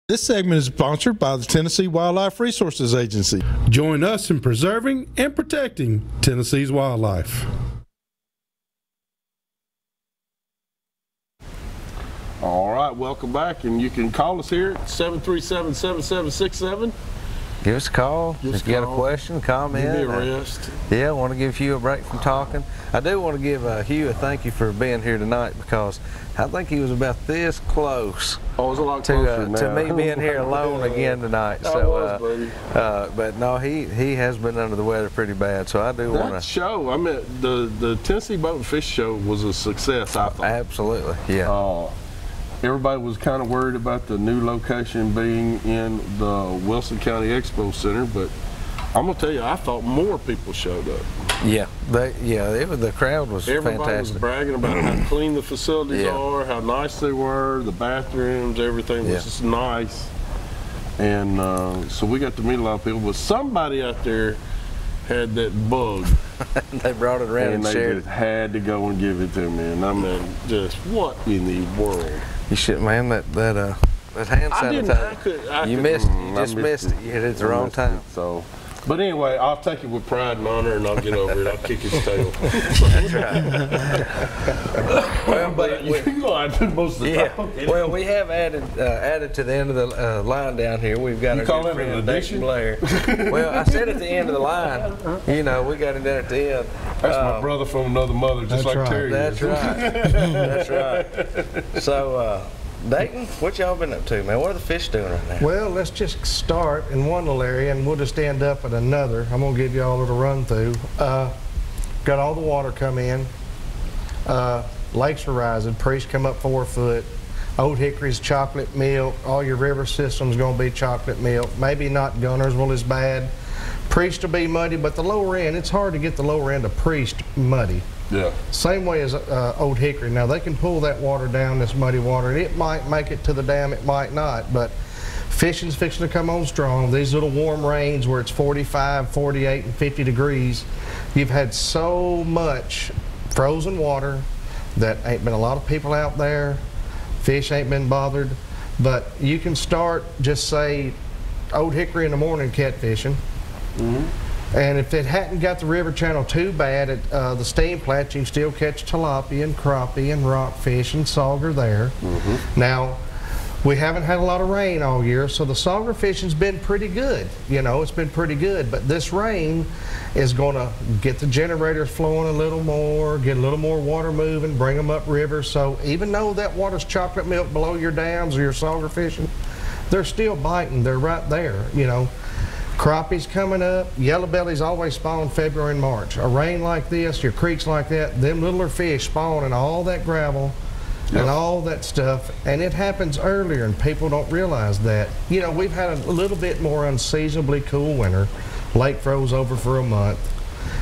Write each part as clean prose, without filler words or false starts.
This segment is sponsored by the Tennessee Wildlife Resources Agency. Join us in preserving and protecting Tennessee's wildlife. All right, welcome back, and you can call us here at 737-7767. Give us a call. If you got a question, comment. Give me a rest. Yeah, I want to give Hugh a break from talking. I do want to give Hugh a thank you for being here tonight, because I think he was about this close it was a lot closer to me being here alone again tonight. But no, he has been under the weather pretty bad, so I do want to show. I mean, the Tennessee Boat and Fish Show was a success, I thought. Absolutely, yeah. Everybody was kind of worried about the new location being in the Wilson County Expo Center, but I'm gonna tell you, I thought more people showed up. Yeah, the crowd was Everybody fantastic. was bragging about how clean the facilities are, how nice they were, the bathrooms, everything was just nice. And so we got to meet a lot of people, but somebody out there had that bug. They brought it around and they shared just had to go and give it to me. And I mean, just what in the world? You should, man. That hand sanitizer. You just missed it. You hit it at the wrong time. So, but anyway, I'll take it with pride and honor, and I'll get over it. I'll kick his tail. That's right. Well, but you know I do most of the time. Well, we have added to the end of the line down here. We've got our good friend Dayton Blair. Well, I said at the end of the line. You know, we got him there at the end. That's my brother from another mother, just like Terry. That's right. That's right. So. Dayton, what y'all been up to, man? What are the fish doing right now? Well, let's just start in one little area and we'll just end up at another. I'm going to give you all a little run through. Got all the water come in. Lakes are rising. Priest come up 4 foot. Old Hickory's chocolate milk. All your river system's going to be chocolate milk. Maybe not Gunnersville as bad. Priest will be muddy, but the lower end, it's hard to get the lower end of Priest muddy. Yeah. Same way as Old Hickory. Now they can pull that water down, this muddy water, and it might make it to the dam, it might not, but fishing's fixing to come on strong. These little warm rains where it's 45, 48, and 50 degrees, you've had so much frozen water that ain't been a lot of people out there. Fish ain't been bothered, but you can start, just say, Old Hickory in the morning catfishing. And if it hadn't got the river channel too bad at the steam flats, you can still catch tilapia and crappie and rockfish and sauger there. Now, we haven't had a lot of rain all year, so the sauger fishing's been pretty good. You know, it's been pretty good, but this rain is going to get the generators flowing a little more, get a little more water moving, bring them up river. So even though that water's chocolate milk below your dams or your sauger fishing, they're still biting. They're right there, you know. Crappie's coming up. Yellow bellies always spawn February and March. A rain like this, your creeks like that, them littler fish spawn in all that gravel and all that stuff, and it happens earlier and people don't realize that. You know, we've had a little bit more unseasonably cool winter. Lake froze over for a month.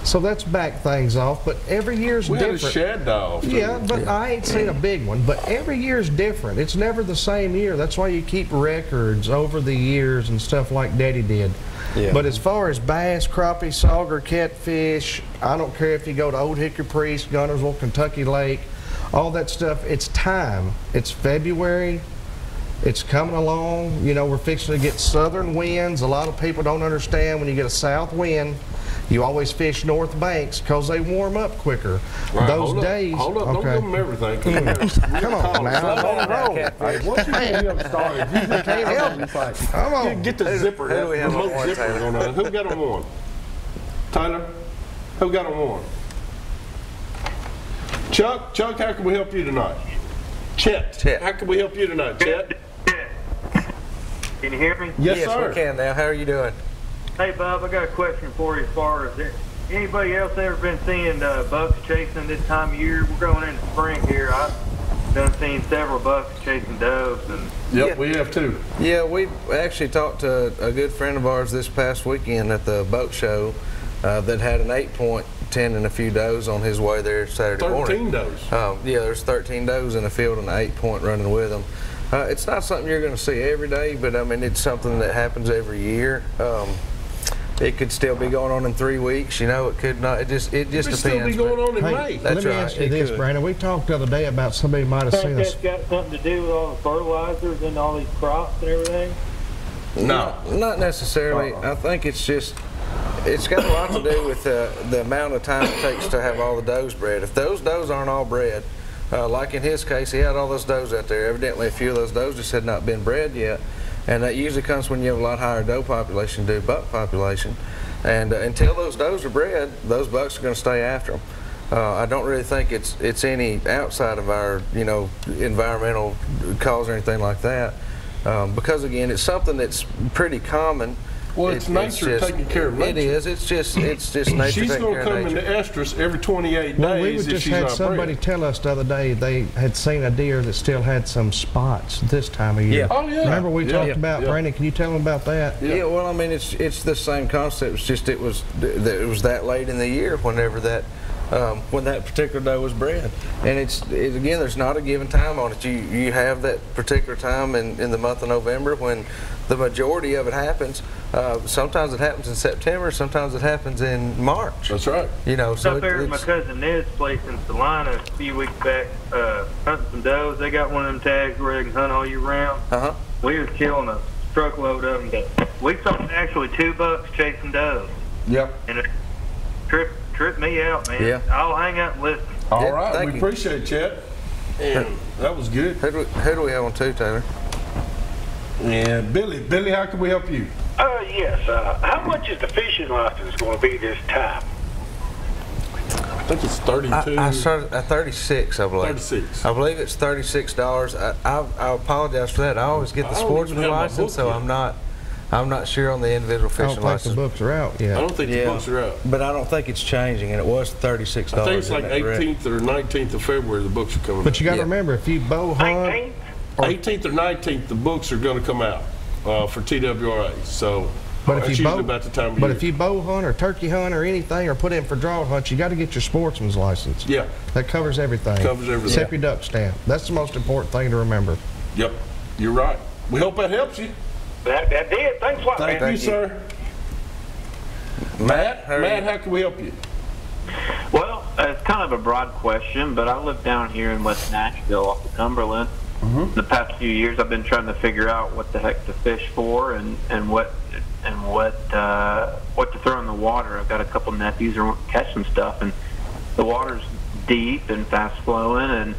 So that's backed things off, but every year's different. We had a shed off. Yeah, but I ain't seen a big one. But every year's different. It's never the same year. That's why you keep records over the years and stuff like Daddy did. Yeah. But as far as bass, crappie, sauger, catfish, I don't care if you go to Old Hickory Priest, Gunnersville, Kentucky Lake, all that stuff, it's time. It's February. It's coming along. You know, we're fixing to get southern winds. A lot of people don't understand when you get a south wind, you always fish north banks because they warm up quicker. Right, Those days. Hold up, don't give them everything. Come on now. I'm on a roll. Once you get him started, you just can't help it. Come on. Get the zipper. Who do we have on one, zippers on that. Who got on one? Tyler? Who got on one? Chuck, how can we help you tonight? Chet, how can we help you tonight, Chet? Can you hear me? Yes, sir. We can now. How are you doing? Hey, Bob, I got a question for you as far as anybody else ever been seeing bucks chasing this time of year? We're going into spring here. I've done seen several bucks chasing doves. And Yep, we have too. Yeah, we actually talked to a good friend of ours this past weekend at the boat show that had an 8-point tending a few does on his way there Saturday morning. 13 does. Yeah, there's 13 does in the field and an 8-point running with them. It's not something you're going to see every day, but I mean, it's something that happens every year. It could still be going on in 3 weeks. You know, it could not. It just depends. Still be going on in Hey, May. let me ask you this, Brandon. We talked the other day about somebody might have seen Think us. that's got something to do with all the fertilizers and all these crops and everything? No. Not necessarily. I think it's got a lot to do with the amount of time it takes to have all the does bred. If those does aren't all bred, like in his case, he had all those does out there. Evidently, a few of those does just had not been bred yet. And that usually comes when you have a lot higher doe population than buck population. And until those does are bred, those bucks are going to stay after them. I don't really think it's any outside of our, you know, environmental cause or anything like that. Because again, it's something that's pretty common. Well, it's nature taking care of nature. It is. It's just nature She's taking going care to of come nature. into estrus every 28 Well, we days if just she's had not somebody bred. tell us the other day they had seen a deer that still had some spots this time of year. Yeah. Oh, yeah. Remember we talked about, yeah. Brandon, can you tell them about that? Yeah, well, I mean, it's the same concept. It's just it was that late in the year whenever that when that particular doe was bred, and again, there's not a given time on it. You have that particular time in the month of November when the majority of it happens. Sometimes it happens in September. Sometimes it happens in March. That's right. You know, so Up there at my cousin Ned's place in Salina a few weeks back, hunting some does. They got one of them tags where they can hunt all year round. We was killing a truckload of them. We saw actually 2 bucks chasing does. Yep. And it tripped me out, man. Yeah. I'll hang up and listen. All Yeah, right. thank We you. appreciate it, Chet. And that was good. Who do we have on too, Taylor? And Billy, how can we help you? Yes. How much is the fishing license going to be this time? I think it's 32. I started at 36, I believe. 36. I believe it's $36. I apologize for that. I always get the I don't sportsman even have my license, book so yet. I'm not sure on the individual I don't fishing think the license. books are out I yet. don't think the books are out. But I don't think it's changing, and it was $36. I think it's like isn't that correct? 18th or 19th of February the books are coming But you got to Yeah. remember, if you bow hunt, 19th? 18th or 19th the books are going to come out for TWRA. So but that's if you usually bow, about the time of but year. if you bow hunt or turkey hunt or anything or put in for draw hunt, you got to get your sportsman's license. Yeah. That covers everything. Covers everything. Except your duck stamp. That's the most important thing to remember. Yep. You're right. We hope that helps you. That did. Thanks a lot, Thank man. you, sir. Matt, how are you? how can we help you? Well, it's kind of a broad question, but I live down here in West Nashville off the Cumberland. The past few years, I've been trying to figure out what the heck to fish for and what to throw in the water. I've got a couple nephews who want to catch some stuff, and the water's deep and fast flowing, and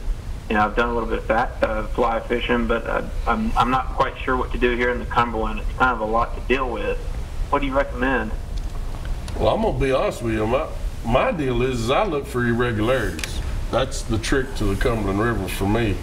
you know I've done a little bit of fly fishing, but I'm not quite sure what to do here in the Cumberland. It's kind of a lot to deal with. What do you recommend? Well, I'm going to be honest with you. My deal is I look for irregularities. That's the trick to the Cumberland River for me.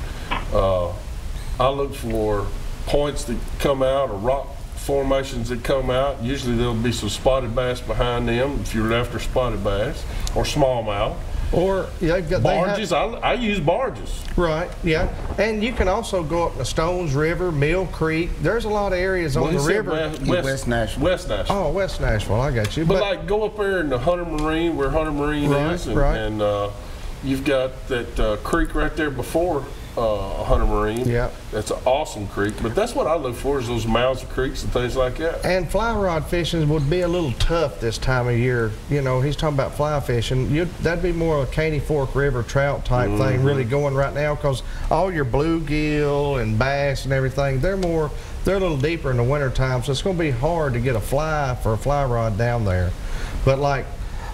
I look for points that come out or rock formations that come out. Usually there'll be some spotted bass behind them if you're after spotted bass or smallmouth. Or they've got Barges, I use barges. Right, yeah. And you can also go up the Stones River, Mill Creek. There's a lot of areas on Well, the he said river. West Nashville. West Nashville. Oh, West Nashville, I got you. But like go up there in the Hunter Marine, where Hunter Marine Right, is, and, right. and you've got that creek right there before Hunter Marine. Yeah. That's an awesome creek. But that's what I look for is those mouths of creeks and things like that. And fly rod fishing would be a little tough this time of year. You know, he's talking about fly fishing. That'd be more a Caney Fork River trout type thing really going right now, because all your bluegill and bass and everything, they're a little deeper in the wintertime, so it's going to be hard to get a fly for a fly rod down there. But like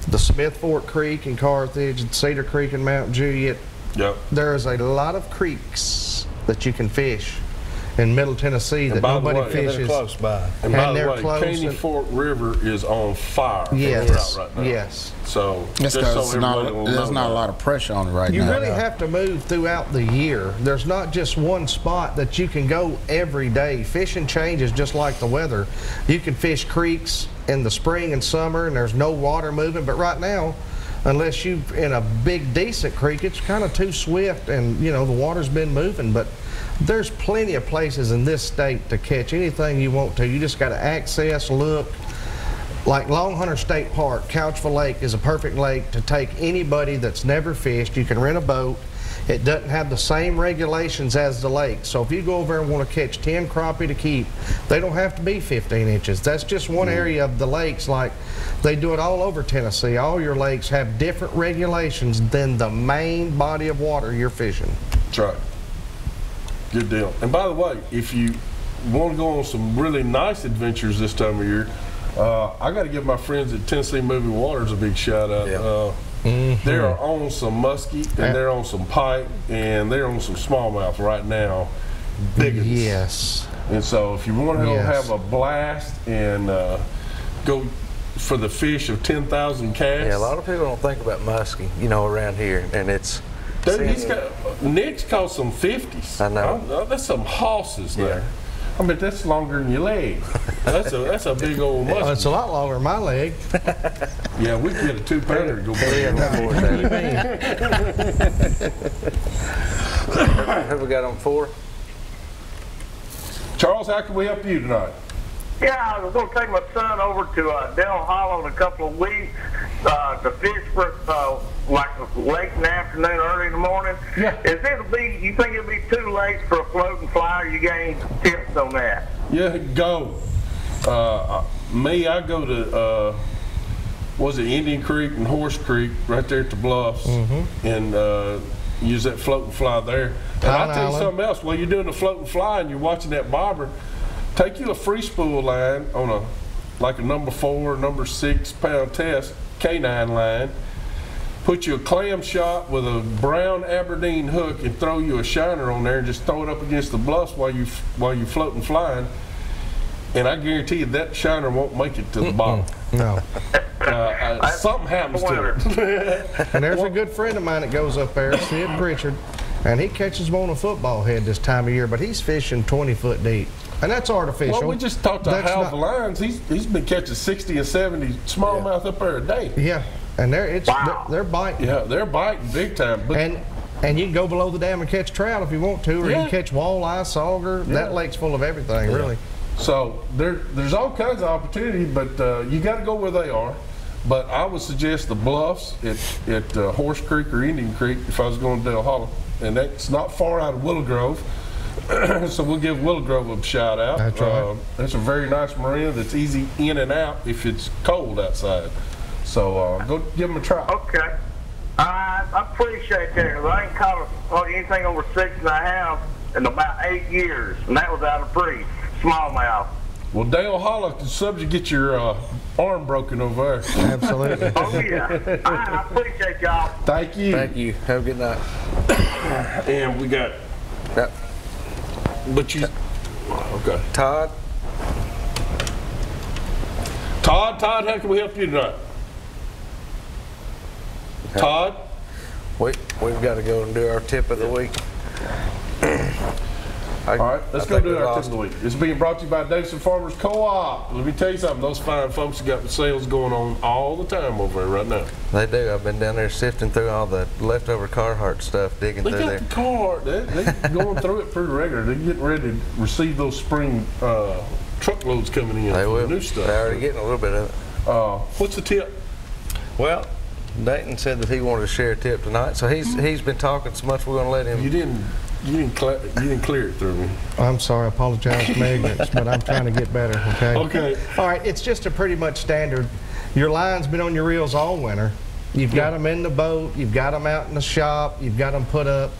the Smith Fork Creek in Carthage and Cedar Creek in Mount Juliet, Yep. there is a lot of creeks that you can fish in Middle Tennessee that by the nobody way, fishes. They're close by. And by And the they're way, close Caney and- Fork River is on fire for Yes, trout right now. yes. So That's just because so everybody will there's know not that. a lot of pressure on it right You now. really have to move throughout the year. There's not just one spot that you can go every day. Fishing changes just like the weather. You can fish creeks in the spring and summer and there's no water moving, but right now, unless you're in a big decent creek, it's kind of too swift and you know the water's been moving. But there's plenty of places in this state to catch anything you want to. You just got to access, look. Like Long Hunter State Park, Couchville Lake is a perfect lake to take anybody that's never fished. You can rent a boat, it doesn't have the same regulations as the lake. So if you go over and want to catch 10 crappie to keep, they don't have to be 15 inches. That's just one area of the lakes. Like they do it all over Tennessee. All your lakes have different regulations than the main body of water you're fishing. That's right. Good deal. And by the way, if you want to go on some really nice adventures this time of year, I got to give my friends at Tennessee Moving Waters a big shout out. They're on some muskie, and they're on some pike, and they're on some smallmouth right now. Big ones. Yes. And so if you want to have a blast and go for the fish of 10,000 casts. Yeah, a lot of people don't think about muskie, you know, around here, and it's. Dude, Nick's caught some 50s. I know. That's some hosses there. I mean, that's longer than your leg. That's a big old muskie. It's a lot longer than my leg. Yeah, we can get a 2-pounder to go Have we got on 4? Charles, how can we help you tonight? Yeah, I was going to take my son over to Dell Hollow in a couple of weeks to fish for like late in the afternoon, early in the morning. Yeah. You think it'll be too late for a floating fly, or you got any tips on that? Yeah, go. I go to was it Indian Creek and Horse Creek right there at the Bluffs, and use that floating fly there. And I'll tell you something else. While you're doing the floating fly and you're watching that bobber, take you a free spool line on like a number 4, number 6 pound test K9 line. Put you a clam shot with a brown Aberdeen hook and throw you a shiner on there and just throw it up against the bluffs while you're floating flying. And I guarantee you that shiner won't make it to the bottom. No. Something happens to it. And there's a good friend of mine that goes up there, Sid Pritchard, and he catches them on a football head this time of year, but he's fishing 20 foot deep. And that's artificial. Well, we just talked to Hal Lyons. He's been catching 60 and 70 smallmouth up there a day. Yeah, and they're biting. Yeah, they're biting big time. But and you can go below the dam and catch trout if you want to, or you can catch walleye, sauger. That lake's full of everything, really. So there's all kinds of opportunity, but you got to go where they are. But I would suggest the Bluffs at Horse Creek or Indian Creek if I was going to Dell Hollow, and that's not far out of Willow Grove. So we'll give Willow Grove a shout out. That's right. That's a very nice marina that's easy in and out if it's cold outside. So go give them a try. Okay. I appreciate that. I ain't caught anything over 6.5 in about 8 years, and that was out of smallmouth. Well, Dale Hollow can subject get your arm broken over there. Absolutely. Oh yeah. I appreciate y'all. Thank you. Thank you. Have a good night. And we got. Yep. But you. Okay. Todd, how can we help you tonight? Todd? we've got to go and do our tip of the week. All right, let's go do our tip of the week. It's being brought to you by Davidson Farmers Co-op. Let me tell you something. Those fine folks have got the sales going on all the time over there right now. They do. I've been down there sifting through all the leftover Carhartt stuff, digging through there. They got the Carhartt. They're going through it pretty regular. They're getting ready to receive those spring truckloads coming in. They will. New stuff. They're already getting a little bit of it. What's the tip? Well, Dayton said that he wanted to share a tip tonight, so he's been talking so much we're going to let him. You didn't clear it through me. I'm sorry, I apologize for my ignorance, but I'm trying to get better, okay? Okay. All right, it's just a pretty much standard. Your line's been on your reels all winter. You've got them in the boat, you've got them out in the shop, you've got them put up.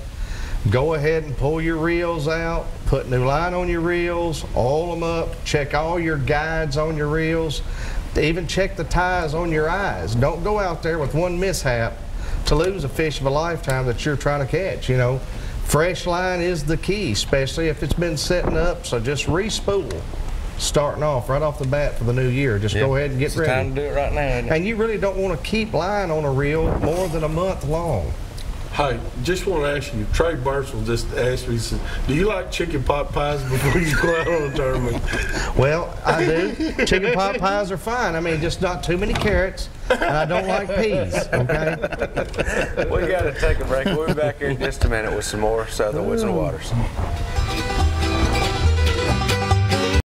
Go ahead and pull your reels out, put new line on your reels, oil them up, check all your guides on your reels, even check the ties on your eyes. Don't go out there with one mishap to lose a fish of a lifetime that you're trying to catch, you know. Fresh line is the key, especially if it's been setting up, so just re-spool starting off right off the bat for the new year. Just go ahead and get ready. It's time to do it right now, isn't it? And you really don't want to keep line on a reel more than a month long. Hey, just want to ask you, Trey Burnsville just asked me, he said, do you like chicken pot pies before you go out on a tournament? Well, I do. Chicken pot pies are fine. I mean, just not too many carrots, and I don't like peas, okay? We got to take a break. We'll be back here in just a minute with some more Southern Woods and Waters.